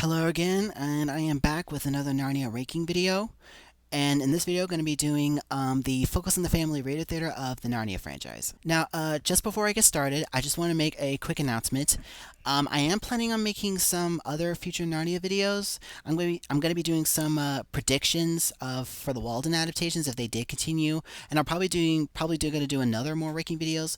Hello again, and I am back with another Narnia ranking video. And in this video, I'm going to be doing the Focus on the Family Radio Theater of the Narnia franchise. Now, just before I get started, I just want to make a quick announcement. I am planning on making some other future Narnia videos. I'm going to be doing some predictions for the Walden adaptations if they did continue, and I'm probably going to do another more ranking videos.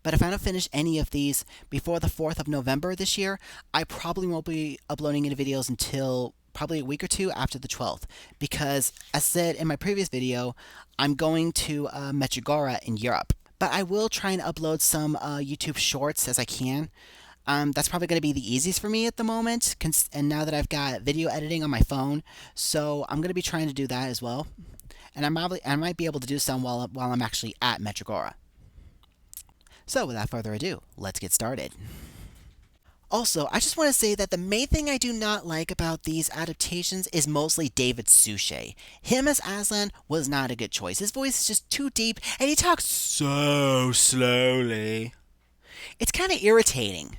But if I don't finish any of these before the 4th of November this year, I probably won't be uploading any videos until probably a week or two after the 12th. Because, as said in my previous video, I'm going to Medjugorje in Europe. But I will try and upload some YouTube shorts as I can. That's probably going to be the easiest for me at the moment, and now that I've got video editing on my phone, so I'm going to be trying to do that as well. And I might be able to do some while I'm actually at Medjugorje. So, without further ado, let's get started. Also, I just want to say that the main thing I do not like about these adaptations is mostly David Suchet. Him as Aslan was not a good choice. His voice is just too deep, and he talks so slowly. It's kind of irritating.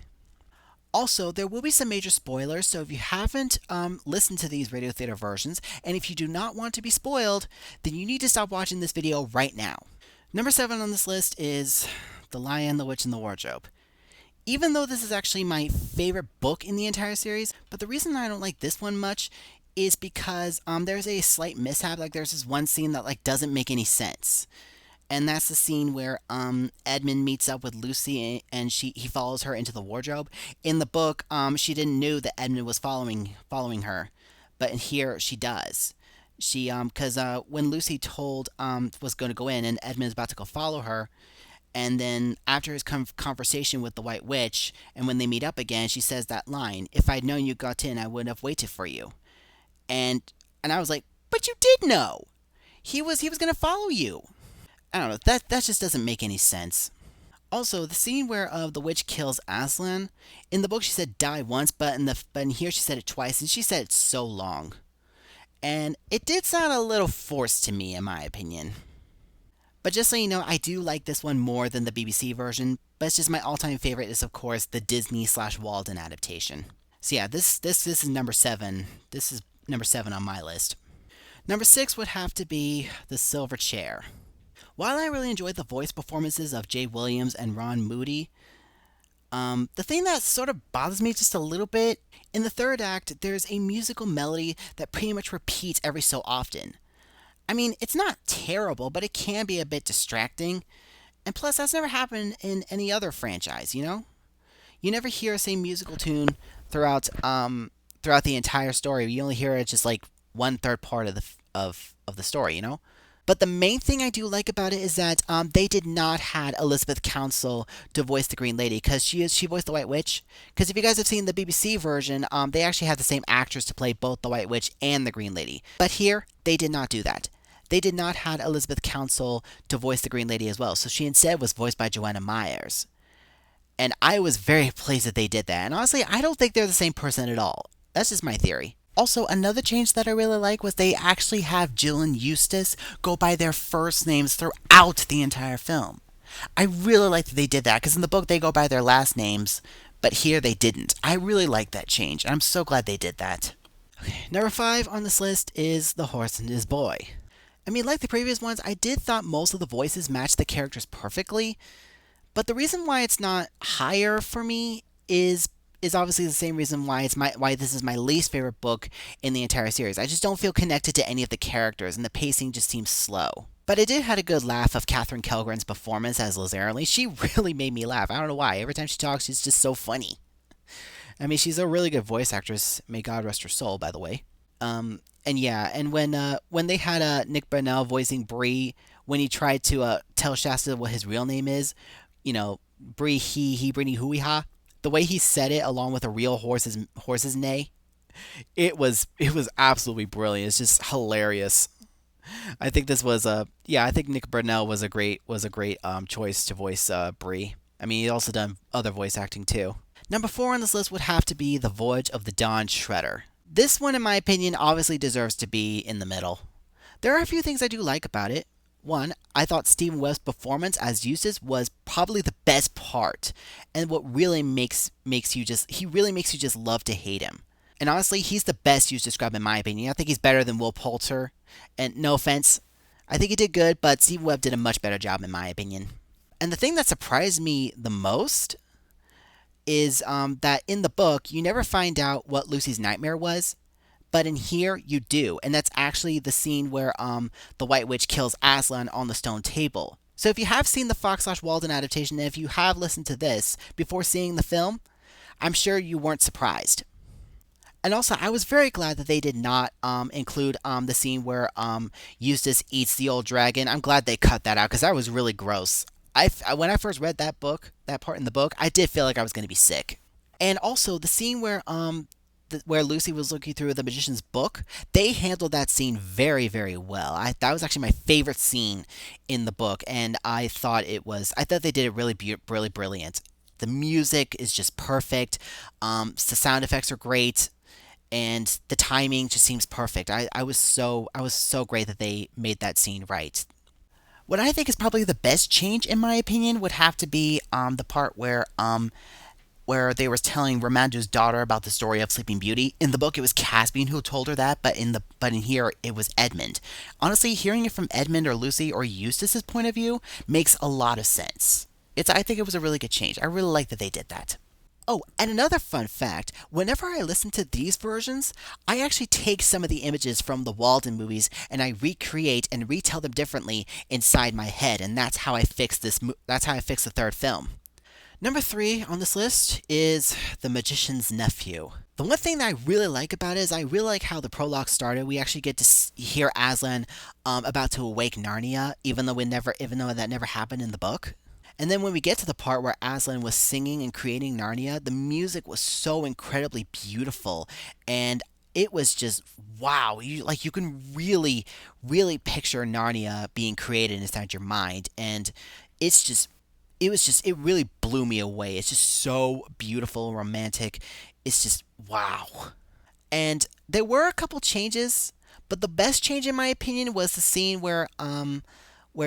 Also, there will be some major spoilers, so if you haven't listened to these radio theater versions, and if you do not want to be spoiled, then you need to stop watching this video right now. Number 7 on this list is The Lion, the Witch, and the Wardrobe. Even though this is actually my favorite book in the entire series, but the reason I don't like this one much is because there's a slight mishap. Like, there's this one scene that doesn't make any sense. And that's the scene where Edmund meets up with Lucy and he follows her into the wardrobe. In the book, she didn't know that Edmund was following her, but in here she does. Because when Lucy was going to go in and Edmund's about to go follow her, and then after his conversation with the White Witch, and when they meet up again, she says that line, "If I'd known you got in, I wouldn't have waited for you." And I was like, "But you did know. He was going to follow you." I don't know. That just doesn't make any sense. Also, the scene where the witch kills Aslan, in the book she said die once, but in here she said it twice, and she said it so long. And it did sound a little forced to me, in my opinion. But just so you know, I do like this one more than the BBC version, but it's just my all-time favorite is, of course, the Disney/Walden adaptation. So yeah, this is number 7. This is number 7 on my list. Number 6 would have to be The Silver Chair. While I really enjoyed the voice performances of Jay Williams and Ron Moody, the thing that sort of bothers me just a little bit, in the third act, there's a musical melody that pretty much repeats every so often. I mean, it's not terrible, but it can be a bit distracting. And plus, that's never happened in any other franchise, you know? You never hear the same musical tune throughout the entire story. You only hear it just like 1/3 part of the story, you know? But the main thing I do like about it is that they did not had Elizabeth Council to voice the Green Lady, because she voiced the White Witch. Because if you guys have seen the BBC version, they actually have the same actress to play both the White Witch and the Green Lady. But here, they did not do that. They did not had Elizabeth Council to voice the Green Lady as well, so she instead was voiced by Joanna Myers. And I was very pleased that they did that. And honestly, I don't think they're the same person at all. That's just my theory. Also, another change that I really like was they actually have Jill and Eustace go by their first names throughout the entire film. I really like that they did that, because in the book they go by their last names, but here they didn't. I really like that change, and I'm so glad they did that. Okay, number 5 on this list is The Horse and His Boy. I mean, like the previous ones, I did thought most of the voices matched the characters perfectly, but the reason why it's not higher for me is obviously the same reason why this is my least favorite book in the entire series. I just don't feel connected to any of the characters, and the pacing just seems slow. But I did had a good laugh of Katherine Kellgren's performance as Liz Erley. She really made me laugh. I don't know why. Every time she talks, she's just so funny. I mean, she's a really good voice actress. May God rest her soul, by the way. And yeah, and when they had Nick Burnell voicing Bree, when he tried to tell Shasta what his real name is, you know, Bree he Brittany hooey ha. The way he said it, along with a real horse's neigh, it was absolutely brilliant. It's just hilarious. I think I think Nick Burnell was a great choice to voice Bree. I mean, he's also done other voice acting too. Number 4 on this list would have to be The Voyage of the Dawn Treader. This one, in my opinion, obviously deserves to be in the middle. There are a few things I do like about it. One, I thought Stephen Webb's performance as Eustace was probably the best part, and what really makes you just love to hate him. And honestly, he's the best used to Scrub in my opinion. I think he's better than Will Poulter. And no offense, I think he did good, but Stephen Webb did a much better job in my opinion. And the thing that surprised me the most is that in the book, you never find out what Lucy's nightmare was. But in here, you do. And that's actually the scene where the White Witch kills Aslan on the stone table. So if you have seen the Fox/Walden adaptation, and if you have listened to this before seeing the film, I'm sure you weren't surprised. And also, I was very glad that they did not include the scene where Eustace eats the old dragon. I'm glad they cut that out because that was really gross. When I first read that book, that part in the book, I did feel like I was going to be sick. And also, the scene where Lucy was looking through the magician's book, they handled that scene very, very well. That was actually my favorite scene in the book, and I thought they did it really brilliant. The music is just perfect. The sound effects are great, and the timing just seems perfect. I was so great that they made that scene right. What I think is probably the best change, in my opinion, would have to be the part where they were telling Ramandu's daughter about the story of Sleeping Beauty. In the book, it was Caspian who told her that, but in here, it was Edmund. Honestly, hearing it from Edmund or Lucy or Eustace's point of view makes a lot of sense. I think it was a really good change. I really like that they did that. Oh, and another fun fact, whenever I listen to these versions, I actually take some of the images from the Walden movies and I recreate and retell them differently inside my head, and that's how I fix the third film. Number 3 on this list is The Magician's Nephew. The one thing that I really like about it is I really like how the prologue started. We actually get to hear Aslan about to awake Narnia, even though that never happened in the book. And then when we get to the part where Aslan was singing and creating Narnia, the music was so incredibly beautiful, and it was just wow. You can really picture Narnia being created inside your mind, and it's just it really blew me away. It's just so beautiful and romantic. It's just wow. And there were a couple changes, but the best change in my opinion was the scene where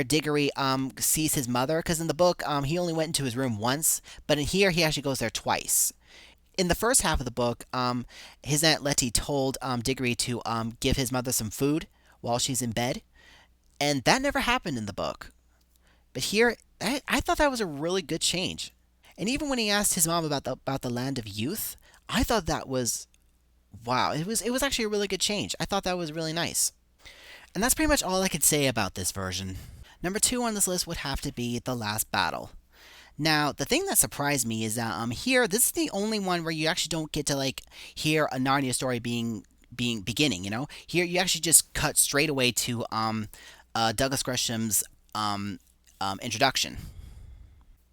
Diggory sees his mother, because in the book he only went into his room once, but in here he actually goes there twice. In the first half of the book, his Aunt Letty told Diggory to give his mother some food while she's in bed, and that never happened in the book. But here, I thought that was a really good change. And even when he asked his mom about the land of youth, I thought that was wow. It was actually a really good change. I thought that was really nice. And that's pretty much all I could say about this version. Number 2 on this list would have to be The Last Battle. Now, the thing that surprised me is that here, this is the only one where you actually don't get to hear a Narnia story being beginning. Here you actually just cut straight away to Douglas Gresham's introduction.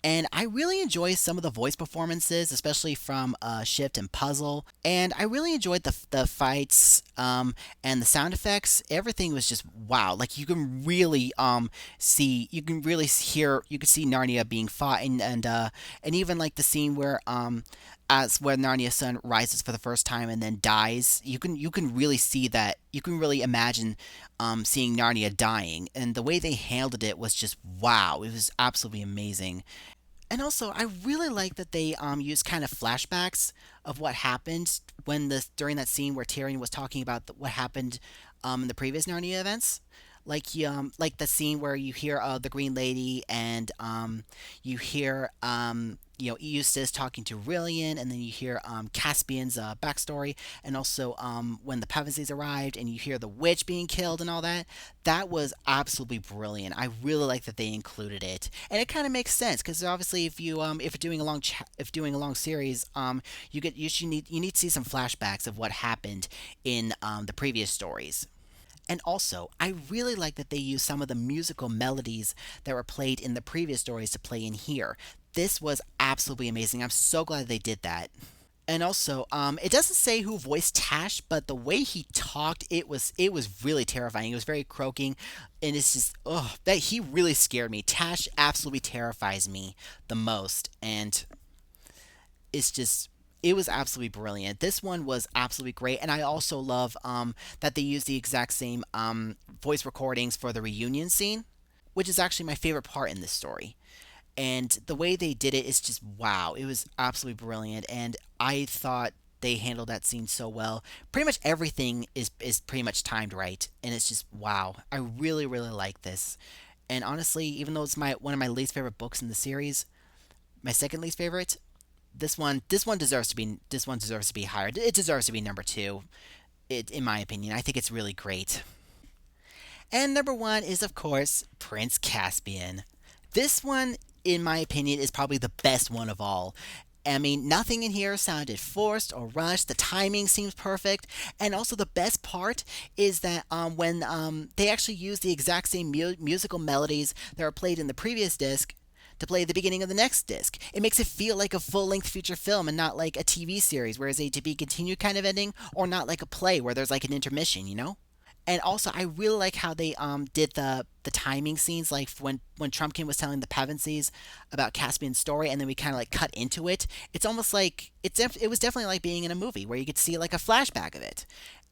And I really enjoy some of the voice performances, especially from Shift and Puzzle. And I really enjoyed the fights and the sound effects. Everything was just wow. Like you can really see Narnia being fought, and even like the scene where as where Narnia's son rises for the first time and then dies. You can really see that. You can really imagine seeing Narnia dying, and the way they handled it was just wow. It was absolutely amazing. And also, I really like that they used kind of flashbacks of what happened during that scene where Tyrion was talking about what happened in the previous Narnia events. Like the scene where you hear the Green Lady, and you hear Eustace talking to Rillian, and then you hear Caspian's backstory, and also when the Pevensies arrived, and you hear the witch being killed and all that. That was absolutely brilliant. I really like that they included it, and it kind of makes sense because obviously if you're doing a long series, you need to see some flashbacks of what happened in the previous stories. And also, I really like that they used some of the musical melodies that were played in the previous stories to play in here. This was absolutely amazing. I'm so glad they did that. And also, it doesn't say who voiced Tash, but the way he talked, it was really terrifying. It was very croaking, and it's just that he really scared me. Tash absolutely terrifies me the most, and it's just it was absolutely brilliant. This one was absolutely great, and I also love that they used the exact same voice recordings for the reunion scene, which is actually my favorite part in this story. And the way they did it is just wow. It was absolutely brilliant, and I thought they handled that scene so well. Pretty much everything is pretty much timed right, and it's just wow. I really really like this. And honestly, even though it's my one of my least favorite books in the series, my second least favorite, this one deserves to be higher. It deserves to be number 2. In my opinion, I think it's really great. And number 1 is of course Prince Caspian. This one, in my opinion, is probably the best one of all. I mean, nothing in here sounded forced or rushed. The timing seems perfect, and also the best part is that when they actually use the exact same musical melodies that were played in the previous disc to play at the beginning of the next disc. It makes it feel like a full-length feature film and not like a TV series where it's a to be continued kind of ending, or not like a play where there's like an intermission, you know? And also, I really like how they did the timing scenes, like when Trumpkin was telling the Pevensies about Caspian's story, and then we kind of like cut into it. It's almost like it was definitely like being in a movie where you could see like a flashback of it.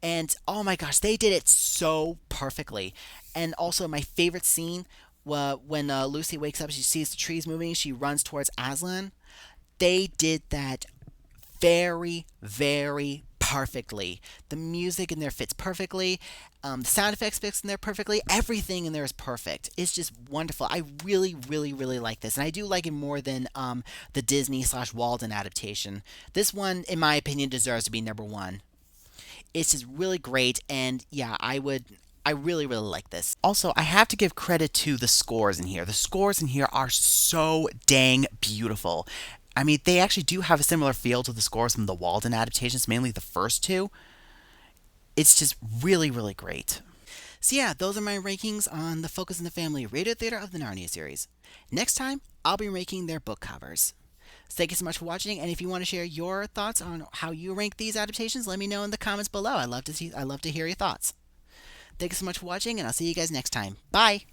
And oh my gosh, they did it so perfectly. And also, my favorite scene, when Lucy wakes up, she sees the trees moving, she runs towards Aslan. They did that very, very perfectly. The music in there fits perfectly. The sound effects fits in there perfectly. Everything in there is perfect. It's just wonderful. I really, really, really like this, and I do like it more than the Disney/Walden adaptation. This one, in my opinion, deserves to be number 1. It's just really great, and yeah, I really, really like this. Also, I have to give credit to the scores in here. The scores in here are so dang beautiful. I mean, they actually do have a similar feel to the scores from the Walden adaptations, mainly the first two. It's just really, really great. So yeah, those are my rankings on the Focus on the Family Radio Theater of the Narnia series. Next time, I'll be ranking their book covers. So thank you so much for watching, and if you want to share your thoughts on how you rank these adaptations, let me know in the comments below. I love to hear your thoughts. Thank you so much for watching, and I'll see you guys next time. Bye!